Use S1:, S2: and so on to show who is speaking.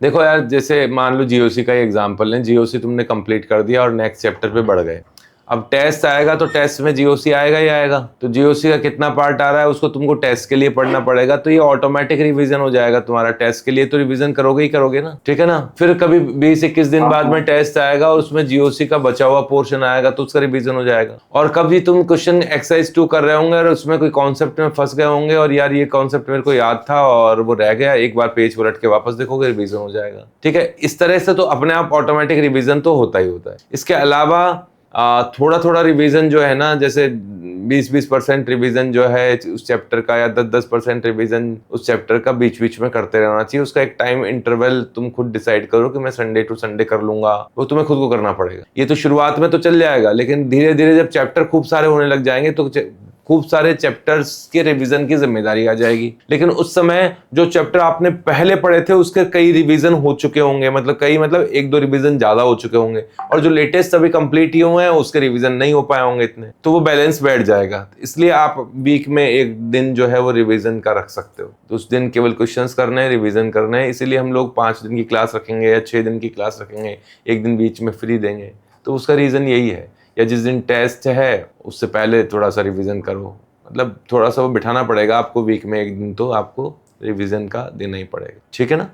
S1: देखो यार, जैसे मान लो जीओसी का ही एग्जांपल लें, जीओसी तुमने कंप्लीट कर दिया और नेक्स्ट चैप्टर पे बढ़ गए। अब टेस्ट आएगा तो टेस्ट में जीओसी आएगा ही आएगा। तो जीओसी का कितना पार्ट आ रहा है उसको तुमको टेस्ट के लिए पढ़ना पड़ेगा, तो ये ऑटोमेटिक रिवीजन हो जाएगा तुम्हारा। टेस्ट के लिए तो रिवीजन करोगे ही करोगे ना, ठीक है ना। फिर कभी 20-21 दिन बाद में टेस्ट आएगा और उसमें जीओसी का बचा हुआ पोर्शन आएगा तो उसका रिवीजन हो जाएगा। और कभी तुम क्वेश्चन एक्सरसाइज 2 कर रहे होंगे और उसमें कोई कॉन्सेप्ट में फंस गए होंगे और यार ये कॉन्सेप्ट मेरे को याद था और वो रह गया, एक बार पेज पलट के वापस देखोगे रिवीजन हो जाएगा, ठीक है। इस तरह से तो अपने आप ऑटोमेटिक रिवीजन तो होता ही होता है। इसके अलावा थोड़ा थोड़ा रिवीजन जो है ना, जैसे 20-20% रिवीजन जो है उस चैप्टर का, या 10-10% रिवीजन उस चैप्टर का बीच बीच में करते रहना चाहिए। उसका एक टाइम इंटरवल तुम खुद डिसाइड करो कि मैं संडे टू संडे कर लूंगा, वो तुम्हें खुद को करना पड़ेगा। ये तो शुरुआत में तो चल जाएगा, लेकिन धीरे धीरे जब चैप्टर खूब सारे होने लग जाएंगे तो खूब सारे चैप्टर्स के रिवीजन की जिम्मेदारी आ जाएगी। लेकिन उस समय जो चैप्टर आपने पहले पढ़े थे उसके कई रिवीजन हो चुके होंगे, मतलब 1-2 रिवीजन ज्यादा हो चुके होंगे, और जो लेटेस्ट अभी कंप्लीट ही हुए हैं उसके रिवीजन नहीं हो पाए होंगे इतने, तो वो बैलेंस बैठ जाएगा। इसलिए आप वीक में एक दिन जो है वो रिवीजन का रख सकते हो, तो उस दिन केवल क्वेश्चंस करने हैं, रिवीजन करने हैं। इसीलिए हम लोग 5 दिन की क्लास रखेंगे या 6 दिन की क्लास रखेंगे, एक दिन बीच में फ्री देंगे। तो उसका रीजन यही है। या जिस दिन टेस्ट है उससे पहले थोड़ा सा रिवीजन करो, मतलब थोड़ा सा वो बिठाना पड़ेगा आपको, वीक में एक दिन तो आपको रिवीजन का देना ही पड़ेगा, ठीक है ना।